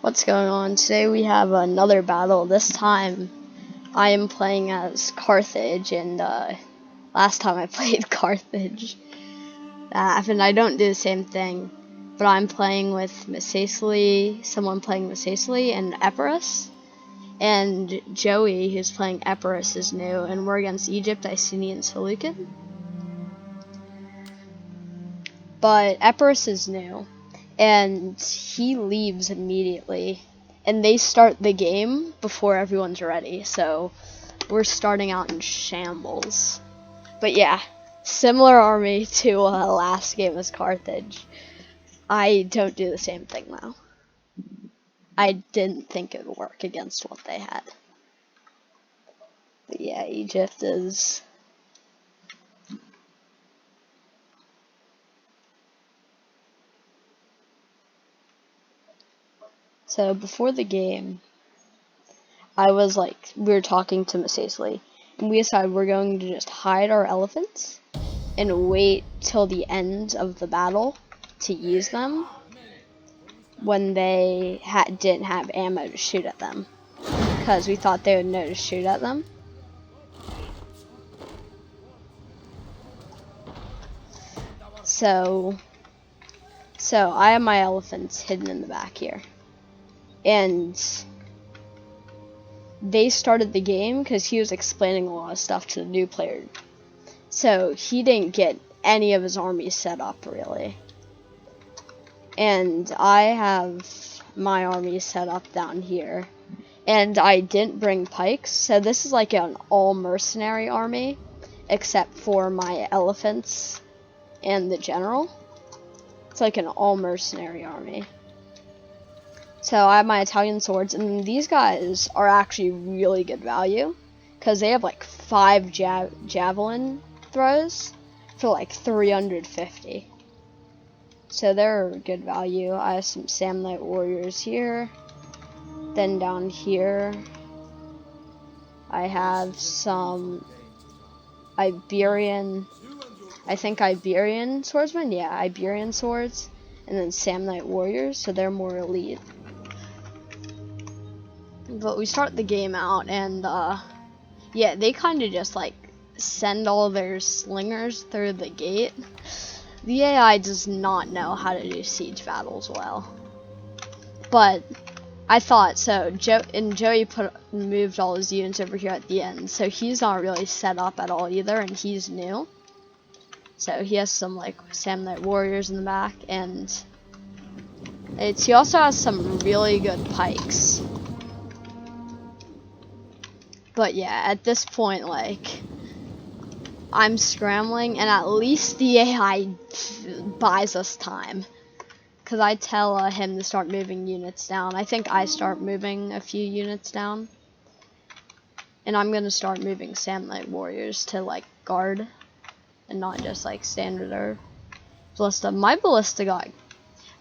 What's going on? Today we have another battle. This time I am playing as Carthage, and last time I played Carthage that happened. I don't do the same thing, but I'm playing with Misacely, someone playing Misacely, and Epirus, and Joey, who's playing Epirus, is new, and we're against Egypt, Iceni, and Seleucid. But Epirus is new, and he leaves immediately, and they start the game before everyone's ready, so we're starting out in shambles. But yeah, similar army to last game as Carthage. I don't do the same thing though. I didn't think it would work against what they had. But yeah, Egypt is... So before the game, we were talking to Misacely, and we decided we're going to just hide our elephants and wait till the end of the battle to use them when they didn't have ammo to shoot at them, because we thought they would know to shoot at them. So I have my elephants hidden in the back here, and they started the game because he was explaining a lot of stuff to the new player, so he didn't get any of his army set up really. And I have my army set up down here, and I didn't bring pikes, so this is like an all mercenary army except for my elephants and the general. It's like an all mercenary army. So I have my Italian swords, and these guys are actually really good value because they have like 5 javelin throws for like 350. So they're good value. I have some Samnite warriors here. Then down here, I have some Iberian swordsmen. Yeah, Iberian swords. And then Samnite warriors, so they're more elite. But we start the game out, and yeah, they kind of just like send all their slingers through the gate. The AI does not know how to do siege battles well, but I thought so. Joey moved all his units over here at the end, so he's not really set up at all either, and he's new. So he has some like Samnite warriors in the back, and he also has some really good pikes. But yeah, at this point, like, I'm scrambling, and at least the AI buys us time, because I tell him to start moving units down. I think I start moving a few units down, and I'm gonna start moving Samnite warriors to like guard and not just like standard or ballista. My ballista got...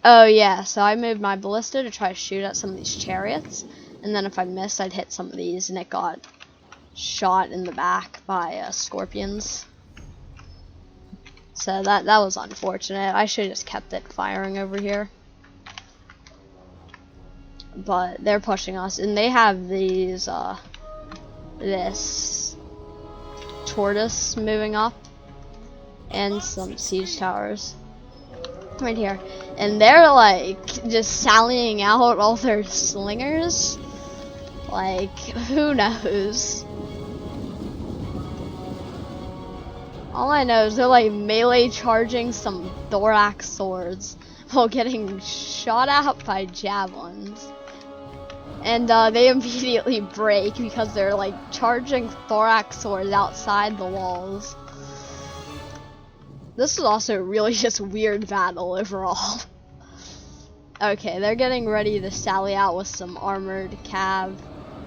Oh yeah, so I moved my ballista to try to shoot at some of these chariots, and then if I missed, I'd hit some of these, and it got shot in the back by scorpions. So that was unfortunate. I should have just kept it firing over here. But they're pushing us, and they have these this tortoise moving up and some siege towers right here, and they're like just sallying out all their slingers. Like, who knows? All I know is they're like melee charging some thorax swords while getting shot out by javelins. And they immediately break because they're like charging thorax swords outside the walls. This is also really just a weird battle overall. Okay, they're getting ready to sally out with some armored cav.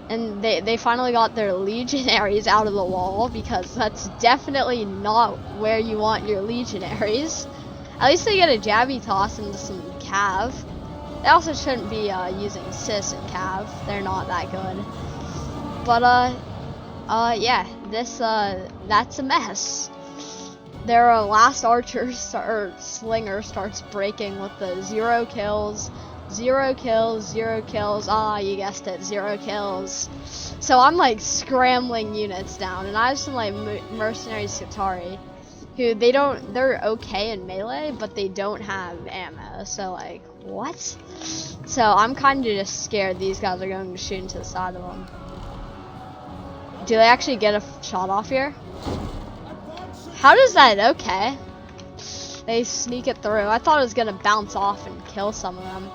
And they finally got their legionaries out of the wall, because that's definitely not where you want your legionaries. At least they get a jabby toss into some cav. They also shouldn't be using sis and cav. They're not that good. But yeah, that's a mess. Their last archer or slinger starts breaking with the 0 kills, 0 kills, 0 kills. Ah, you guessed it, 0 kills. So I'm like scrambling units down, and I have some like mercenary Skitarii, who they're okay in melee, but they don't have ammo. So like, what? So I'm kind of just scared these guys are going to shoot into the side of them. Do they actually get a shot off here? How does that? Okay. They sneak it through. I thought it was gonna bounce off and kill some of them.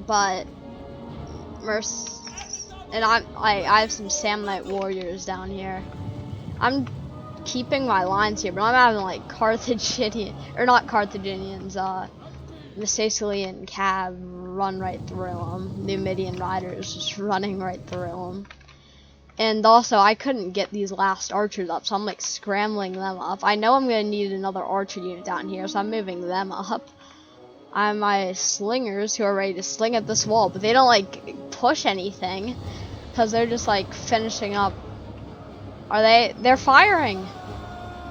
But and I have some Samnite warriors down here. I'm keeping my lines here, but I'm having like Carthaginian, or not Carthaginians, Thessalian cav run right through them. Numidian riders just running right through them. And also, I couldn't get these last archers up, so I'm like scrambling them up. I know I'm gonna need another archer unit down here, so I'm moving them up. I have my slingers who are ready to sling at this wall, but they don't like push anything because they're just like finishing up. They're firing.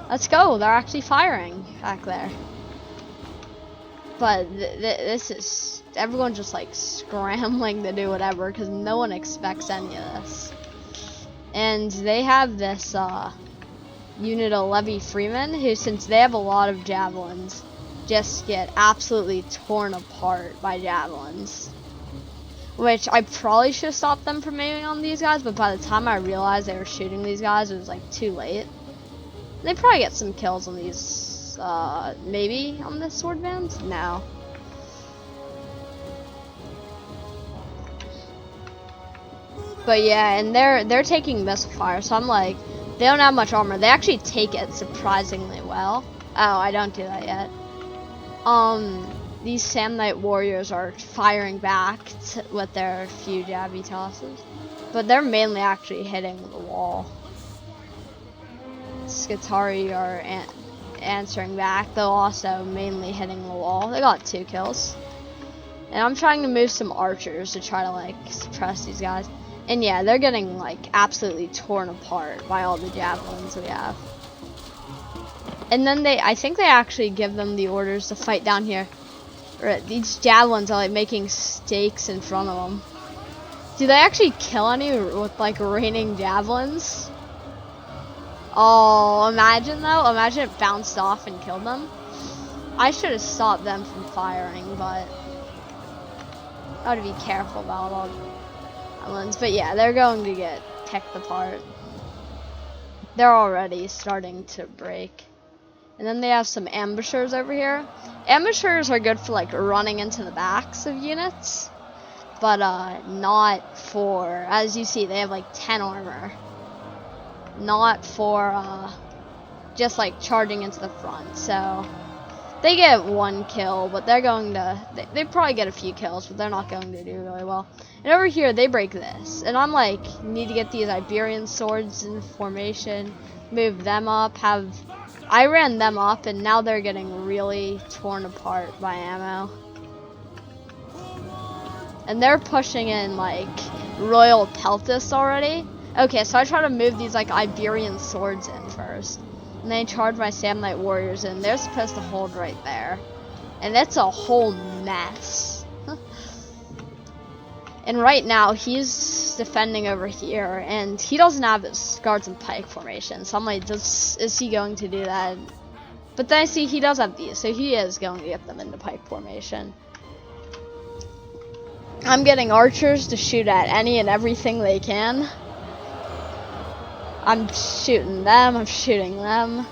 Let's go. They're actually firing back there. But this is everyone just like scrambling to do whatever because no one expects any of this. And they have this unit of Levy Freeman who, since they have a lot of javelins, just get absolutely torn apart by javelins. Which I probably should have stopped them from aiming on these guys, but by the time I realized they were shooting these guys, it was like too late. They probably get some kills on these, maybe on this sword band? No. But yeah, and they're taking missile fire, so I'm like, they don't have much armor. They actually take it surprisingly well. Oh, I don't do that yet. These Samnite warriors are firing back with their few jabby tosses, but they're mainly actually hitting the wall. Skitarii are answering back, though also mainly hitting the wall. They got 2 kills. And I'm trying to move some archers to try to like suppress these guys. And yeah, they're getting like absolutely torn apart by all the javelins we have. And then I think they actually give them the orders to fight down here. Or these javelins are like making stakes in front of them. Do they actually kill any with like raining javelins? Oh, imagine though. Imagine it bounced off and killed them. I should have stopped them from firing, but I ought to be careful about all javelins. But yeah, they're going to get picked apart. They're already starting to break. And then they have some ambushers over here. Ambushers are good for like running into the backs of units, but not for, as you see, they have like 10 armor. Not for just like charging into the front. So they get 1 kill, but they're going to, they probably get a few kills, but they're not going to do really well. And over here they break this, and I'm like, need to get these Iberian swords in formation, move them up, I ran them up, and now they're getting really torn apart by ammo. And they're pushing in like Royal Peltis already. Okay, so I try to move these like Iberian swords in first. And they charge my Samnite warriors in. They're supposed to hold right there. And it's a whole mess. And right now, he's defending over here, and he doesn't have his guards and pike formation. So I'm like, is he going to do that? But then I see he does have these, so he is going to get them into pike formation. I'm getting archers to shoot at any and everything they can. I'm shooting them, I'm shooting them.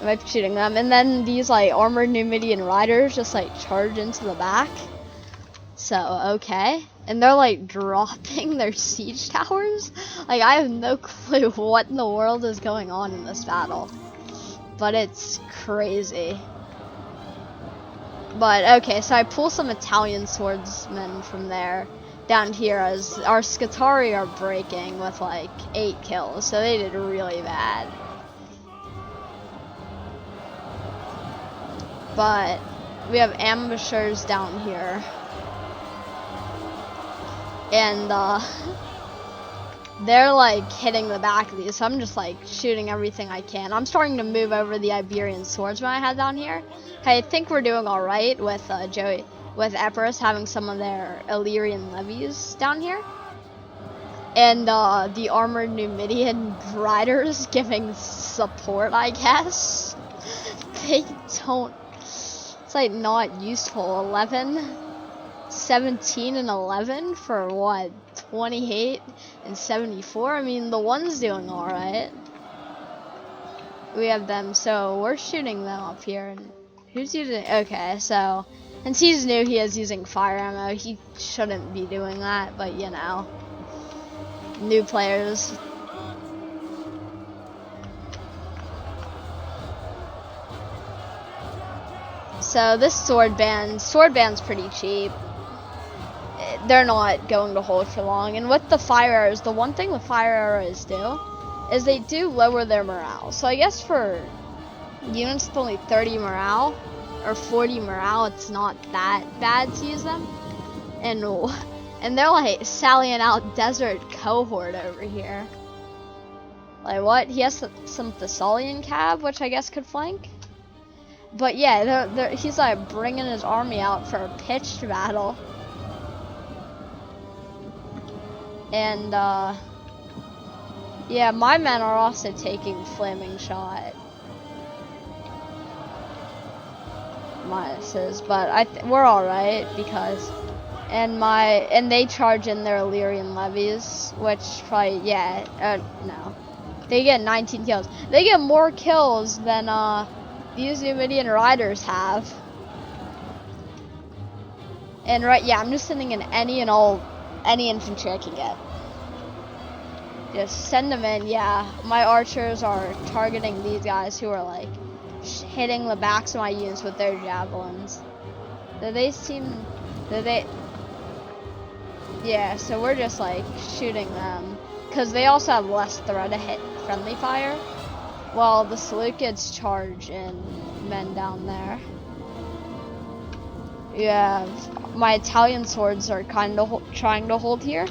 I might be shooting them. And then these like armored Numidian riders just like charge into the back. So, okay. And they're like dropping their siege towers. Like, I have no clue what in the world is going on in this battle. But it's crazy. But okay, so I pull some Italian swordsmen from there down here as our Skitarii are breaking with like 8 kills. So they did really bad. But we have ambushers down here. And they're like hitting the back of these, so I'm just like shooting everything I can. I'm starting to move over the Iberian swordsman I had down here. I think we're doing all right with with Epirus having some of their Illyrian levies down here, and the armored Numidian riders giving support, I guess. They don't. It's like not useful. 11, 17, and 11 for what? 28 and 74. I mean, the one's doing all right. We have them, so we're shooting them up here. And who's using? Okay, so since he's new, he is using fire ammo. He shouldn't be doing that, but you know, new players. So this swordband's pretty cheap. They're not going to hold for long. And with the fire arrows, the one thing with fire arrows do is they do lower their morale. So I guess for units with only 30 morale or 40 morale, it's not that bad to use them. And they're like sallying out Desert Cohort over here. Like what? He has some Thessalian cab, which I guess could flank. But yeah, he's like bringing his army out for a pitched battle. And yeah, my men are also taking flaming shot. Minuses, but we're all right because, and they charge in their Illyrian levies, which probably no, they get 19 kills. They get more kills than these Numidian riders have. And I'm just sending in any infantry I can get. Just send them in. Yeah, my archers are targeting these guys who are like hitting the backs of my units with their javelins. Yeah, so we're just like shooting them because they also have less threat to hit friendly fire. Well, the Seleucids charge in men down there. Yeah, my Italian swords are kind of trying to hold here,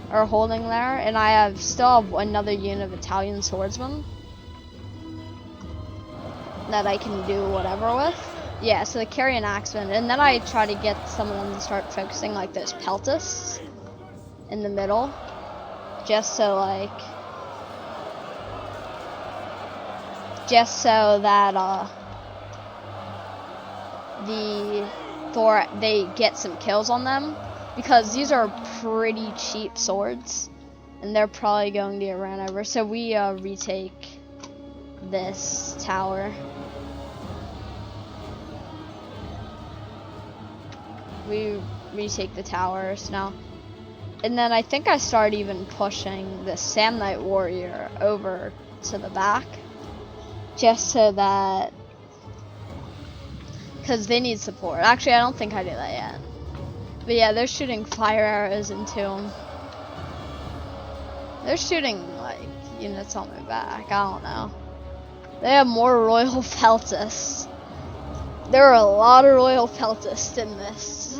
or holding there, and I still have another unit of Italian swordsmen that I can do whatever with. Yeah, so they carry an axeman, and then I try to get some of them to start focusing like those peltists in the middle, just so that they get some kills on them, because these are pretty cheap swords and they're probably going to get ran over. So we retake this tower. We retake the towers now. And then I think I started even pushing the Samnite warrior over to the back, just so that, because they need support. Actually, I don't think I did that yet. But yeah, they're shooting fire arrows into them. They're shooting like units on my back. I don't know. They have more Royal Peltists. There are a lot of Royal Peltists in this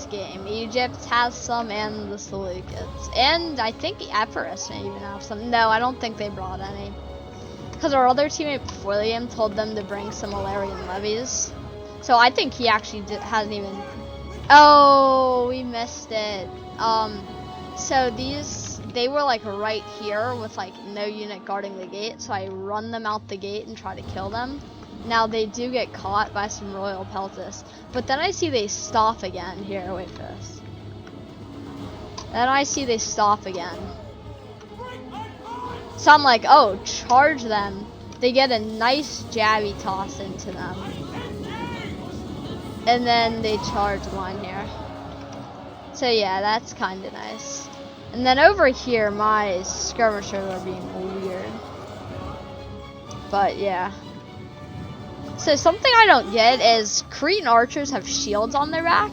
game. Egypt has some, and the Seleucids, and I think the Epirus may even have some. No, I don't think they brought any, because our other teammate before the game told them to bring some Illyrian levies. So I think he actually hasn't even. Oh, we missed it. So they were like right here with like no unit guarding the gate. So I run them out the gate and try to kill them. Now they do get caught by some Royal Peltists, but then I see they stop again. Here, wait for this. Then I see they stop again. So I'm like, oh, charge them. They get a nice jabby toss into them. And then they charge one here. So yeah, that's kind of nice. And then over here, my skirmishers are being weird. But yeah. So something I don't get is Cretan archers have shields on their back.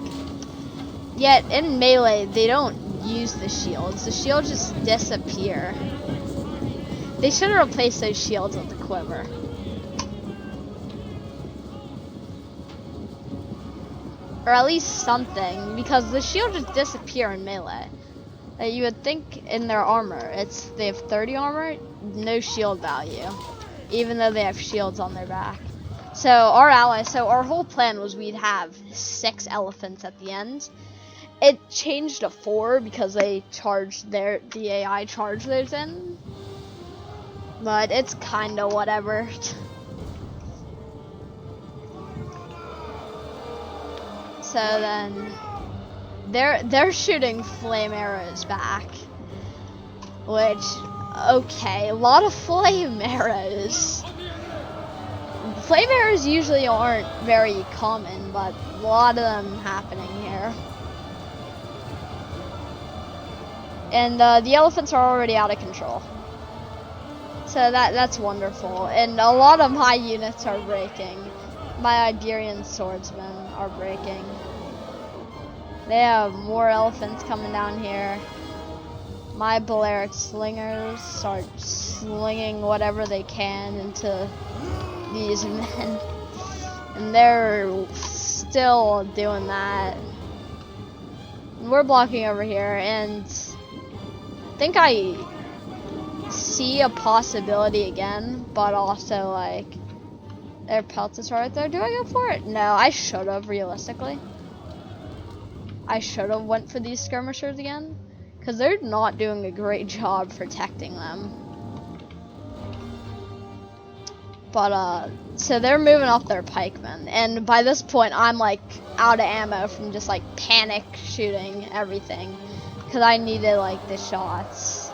Yet in melee, they don't use the shields. The shields just disappear. They should have replaced those shields with the quiver. Or at least something, because the shields just disappear in melee. You would think in their armor, they have 30 armor, no shield value, even though they have shields on their back. So our whole plan was we'd have 6 elephants at the end. It changed to 4 because they charged the AI charged theirs in. But it's kinda whatever. So then they're shooting flame arrows back. Which, okay, a lot of flame arrows. Flame arrows usually aren't very common, but a lot of them happening here. And the elephants are already out of control. So that's wonderful. And a lot of my units are breaking. My Iberian swordsmen are breaking. They have more elephants coming down here. My Balearic slingers start slinging whatever they can into these men. And they're still doing that. We're blocking over here, and I think I see a possibility again, but also like their pelts are right there. Do I go for it? No, I should have, realistically. I should have went for these skirmishers again, because they're not doing a great job protecting them. But so they're moving up their pikemen, and by this point I'm like out of ammo from just like panic shooting everything, because I needed like the shots.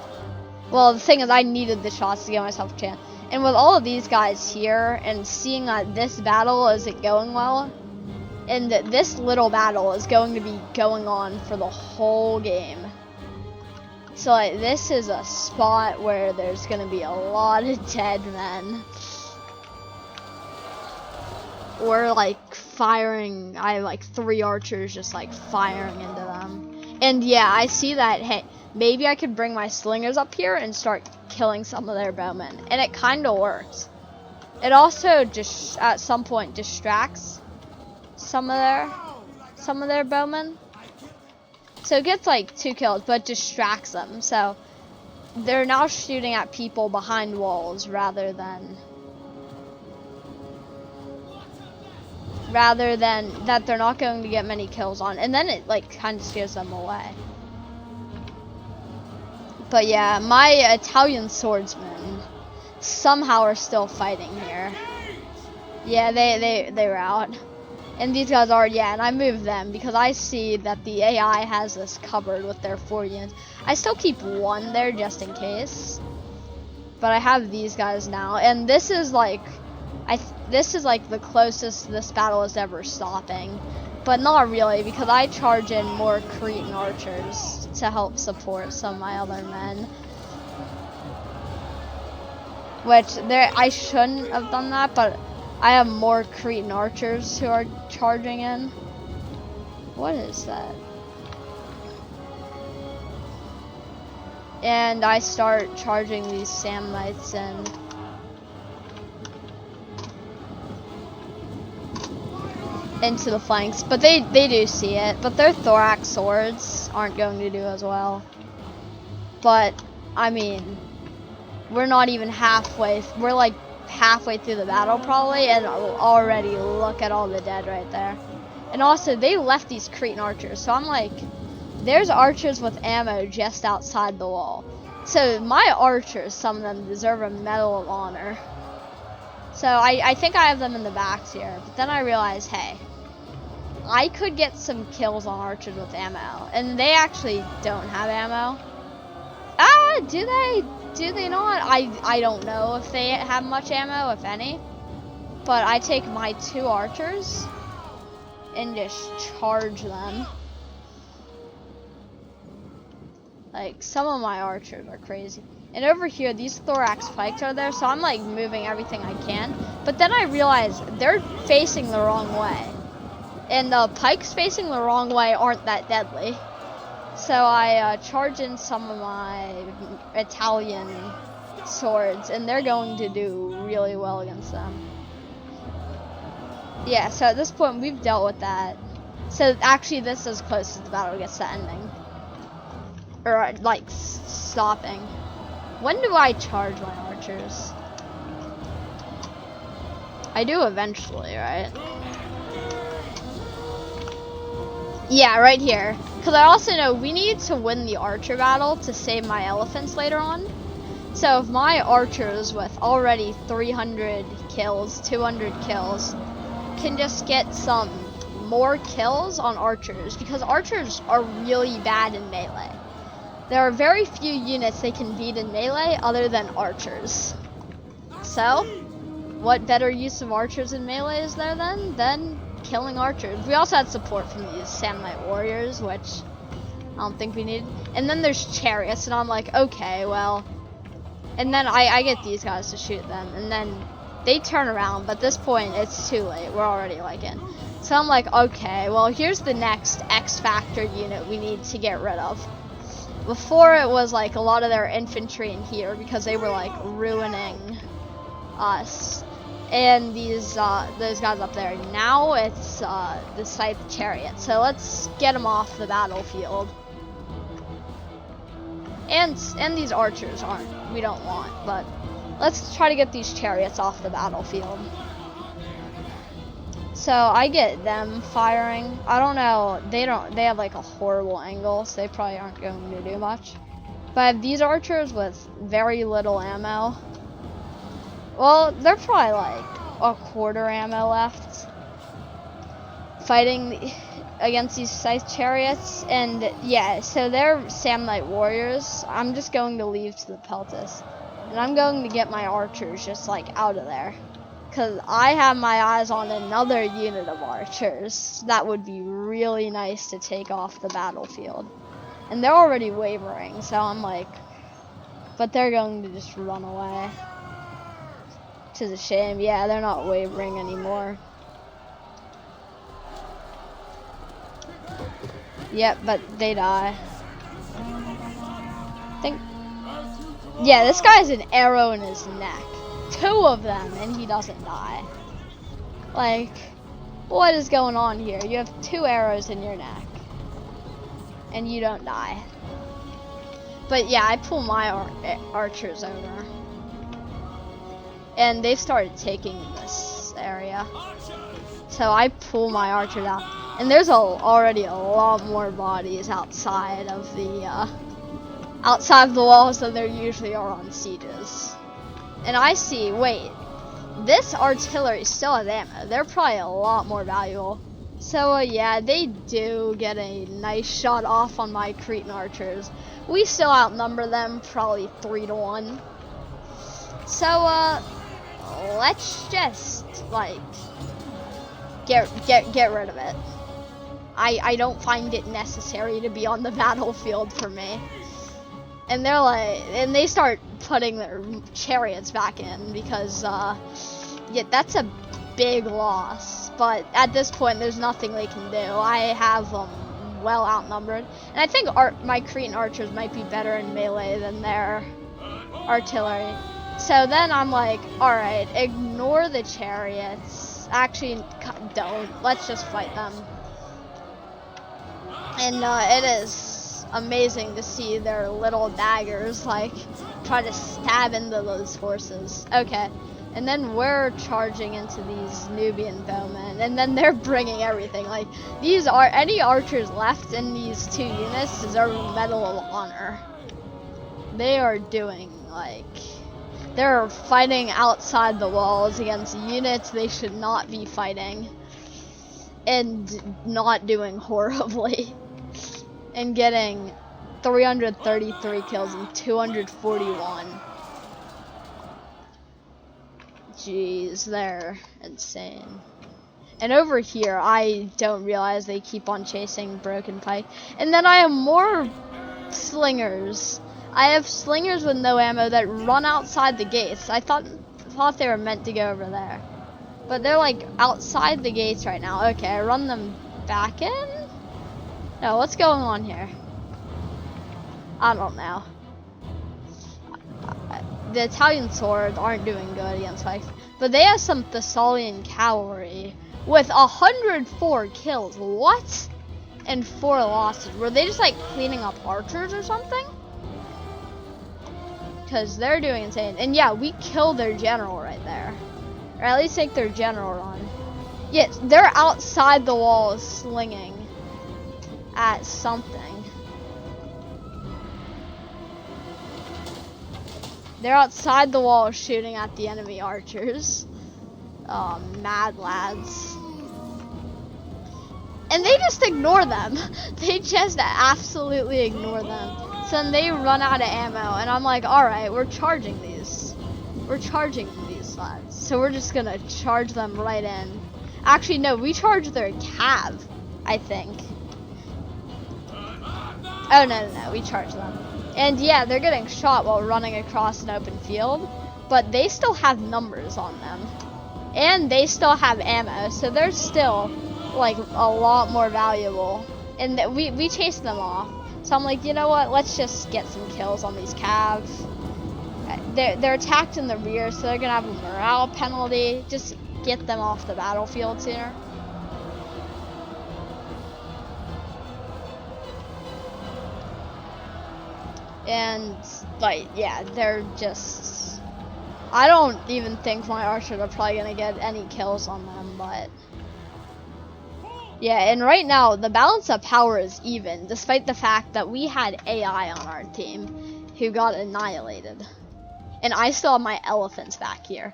Well, the thing is, I needed the shots to give myself a chance. And with all of these guys here, and seeing that this battle isn't going well, and that this little battle is going to be going on for the whole game. So like, this is a spot where there's going to be a lot of dead men. We're like firing, I have like 3 archers just like firing into them. And yeah, I see that, hey, maybe I could bring my slingers up here and start killing some of their bowmen. And it kind of works. It also just at some point distracts some of their bowmen. So it gets like 2 kills, but distracts them. So they're now shooting at people behind walls rather than that they're not going to get many kills on. And then it like kind of scares them away. But yeah, my Italian swordsmen somehow are still fighting here. Yeah, they were out. And these guys are, yeah, and I moved them because I see that the AI has this covered with their 4 units. I still keep 1 there just in case. But I have these guys now, and this is like this is like the closest this battle is ever stopping. But not really, because I charge in more Cretan archers to help support some of my other men. Which I shouldn't have done that, but I have more Cretan archers who are charging in. What is that? And I start charging these Samnites in. Into the flanks, but they do see it, but their thorax swords aren't going to do as well. But I mean, we're not even halfway, we're like halfway through the battle probably, and already look at all the dead right there. And also they left these Cretan archers, so I'm like, there's archers with ammo just outside the wall. So my archers, some of them deserve a Medal of Honor. So I think I have them in the backs here, but then I realized, hey, I could get some kills on archers with ammo, and they actually don't have ammo. Ah, do they? Do they not? I don't know if they have much ammo, if any. But I take my 2 archers and just charge them. Like, some of my archers are crazy. And over here, these thorax pikes are there, so I'm like moving everything I can. But then I realize they're facing the wrong way. And the pikes facing the wrong way aren't that deadly. So I charge in some of my Italian swords, and they're going to do really well against them. Yeah, so at this point, we've dealt with that. So actually, this is close as the battle gets to ending. or like stopping. When do I charge my archers? I do eventually, right? Yeah, right here. Because I also know we need to win the archer battle to save my elephants later on. So if my archers with already 300 kills, 200 kills, can just get some more kills on archers, because archers are really bad in melee. There are very few units they can beat in melee other than archers. So, what better use of archers in melee is there then than killing archers? We also had support from these Samnite warriors, which I don't think we need. And then there's chariots, and I'm like, okay, well. And then I get these guys to shoot them, and then they turn around, but at this point it's too late. We're already like in. So I'm like, okay, well, here's the next X Factor unit we need to get rid of. Before it was like a lot of their infantry in here because they were like ruining us. And these those guys up there. Now it's the Scythe chariot. So let's get them off the battlefield. And these archers we don't want, but let's try to get these chariots off the battlefield. So I get them firing. I don't know, they have like a horrible angle, so they probably aren't going to do much. But I have these archers with very little ammo. Well, they're probably like a quarter ammo left. Fighting against these Scythe chariots, and yeah, so they're Samnite warriors. I'm just going to leave to the Peltas, and I'm going to get my archers just like out of there, because I have my eyes on another unit of archers that would be really nice to take off the battlefield, and they're already wavering, so I'm like, but they're going to just run away, which is a shame. Yeah, they're not wavering anymore. Yep, but they die. Yeah, this guy has an arrow in his neck. 2 of them, and he doesn't die. Like, what is going on here? You have 2 arrows in your neck, and you don't die. But yeah, I pull my archers over, and they started taking this area. So I pull my archers out. And there's already a lot more bodies outside of the walls than there usually are on sieges. And I see, wait, this artillery still has ammo. They're probably a lot more valuable. So yeah, they do get a nice shot off on my Cretan archers. We still outnumber them probably 3-1. So let's just like get rid of it. I don't find it necessary to be on the battlefield for me. And they're like, and they start putting their chariots back in because, yeah, that's a big loss. But at this point, there's nothing they can do. I have them well outnumbered. And I think my Cretan archers might be better in melee than their artillery. So then I'm like, alright, ignore the chariots. Actually, don't. Let's just fight them. And it is amazing to see their little daggers like try to stab into those horses. Okay, and then we're charging into these Nubian bowmen, and then they're bringing everything. Like, these are any archers left in these 2 units deserve a Medal of Honor. They are doing like, they're fighting outside the walls against units they should not be fighting, and not doing horribly. And getting 333 kills and 241. Jeez, they're insane. And over here, I don't realize they keep on chasing Broken Pike. And then I have more slingers. I have slingers with no ammo that run outside the gates. I thought they were meant to go over there. But they're like outside the gates right now. Okay, I run them back in? No, what's going on here? I don't know. The Italian swords aren't doing good against Pikes, but they have some Thessalian cavalry with 104 kills. What? and 4 losses. Were they just like cleaning up archers or something? Because they're doing insane. And yeah, we killed their general right there. Or at least take their general on. Yes, they're outside the walls slinging at something. They're outside the wall shooting at the enemy archers. Oh, mad lads. And they just ignore them. They just absolutely ignore them. So then they run out of ammo, and I'm like, alright, we're charging these. We're charging these lads. So we're just gonna charge them right in. Actually, no, we charged their cav, I think. Oh, no, we charged them. And yeah, they're getting shot while running across an open field, but they still have numbers on them. And they still have ammo, so they're still, like, a lot more valuable. And we chased them off. So I'm like, you know what, let's just get some kills on these calves. They're attacked in the rear, so they're gonna have a morale penalty. Just get them off the battlefield sooner. And, like, yeah, they're just... I don't even think my archers are probably gonna get any kills on them, but... Yeah, and right now, the balance of power is even, despite the fact that we had AI on our team who got annihilated. And I still have my elephants back here.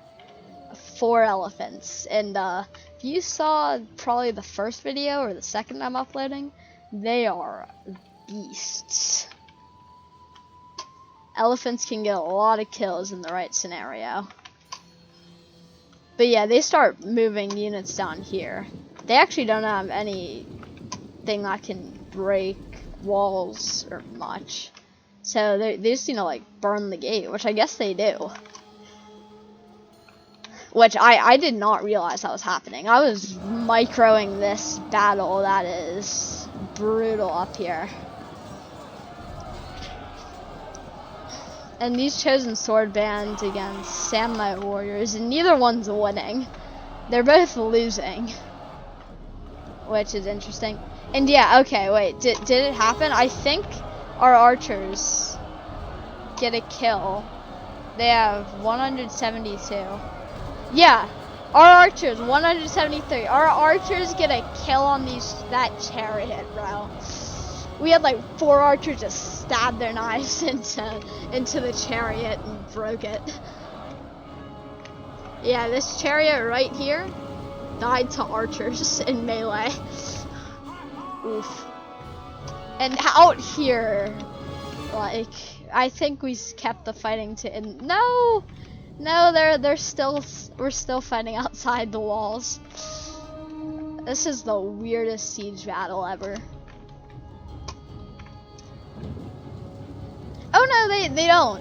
4 elephants. And if you saw probably the first video or the second I'm uploading, they are beasts. Elephants can get a lot of kills in the right scenario. But yeah, they start moving units down here. They actually don't have anything that can break walls or much. So they just need to like burn the gate, which I guess they do. Which I did not realize that was happening. I was microing this battle that is brutal up here. And these chosen sword bands against samurai warriors, and neither one's winning. They're both losing. Which is interesting. And yeah, okay, wait, did it happen? I think our archers get a kill. They have 172. Yeah, our archers, 173. Our archers get a kill on that chariot, bro. We had like 4 archers just stab their knives into the chariot and broke it. Yeah, this chariot right here died to archers in melee. Oof. And out here, like, I think we kept the fighting to no, we're still fighting outside the walls. This is the weirdest siege battle ever. Oh no, they don't.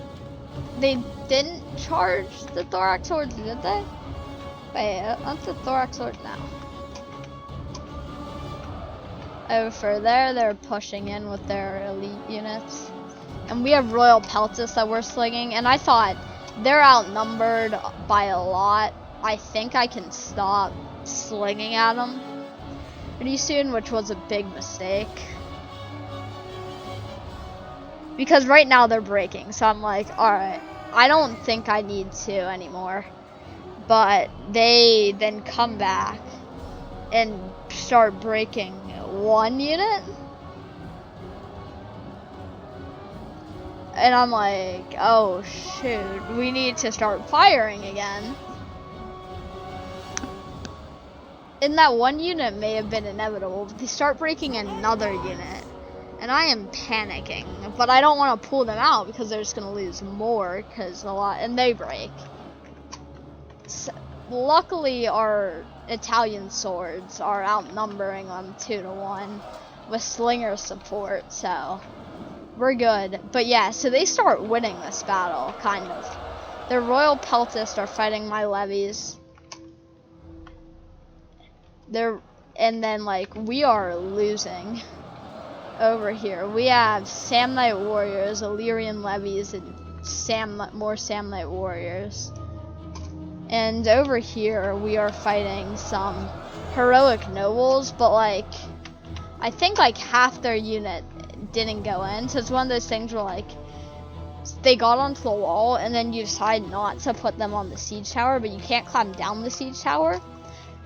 They didn't charge the thorax swords, did they? Wait, that's the thorax sword now. Over there, they're pushing in with their elite units. And we have Royal Peltis that we're slinging, and I thought they're outnumbered by a lot. I think I can stop slinging at them pretty soon, which was a big mistake. Because right now they're breaking, so I'm like, alright, I don't think I need to anymore. But they then come back and start breaking 1 unit. And I'm like, oh shoot, we need to start firing again. And that 1 unit may have been inevitable, but they start breaking another unit. And I am panicking, but I don't want to pull them out because they're just going to lose more because and they break. So, luckily, our Italian swords are outnumbering them 2-1 with slinger support, so we're good. But yeah, so they start winning this battle, kind of. Their Royal Peltists are fighting my levies. And then, like, we are losing. Over here, we have Samnite warriors, Illyrian levies, and more Samnite warriors. And over here, we are fighting some heroic nobles, but like, I think like half their unit didn't go in. So it's one of those things where like they got onto the wall and then you decide not to put them on the siege tower, but you can't climb down the siege tower.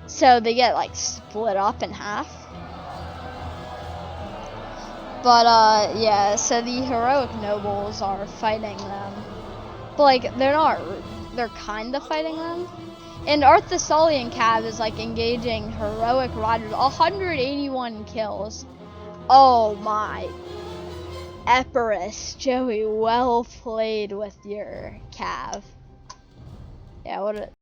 So they get like split up in half. But yeah, so the heroic nobles are fighting them. But like they're kinda fighting them. And Arthasolian Cav is like engaging heroic riders. 181 kills. Oh my. Epirus, Joey, well played with your Cav. Yeah, what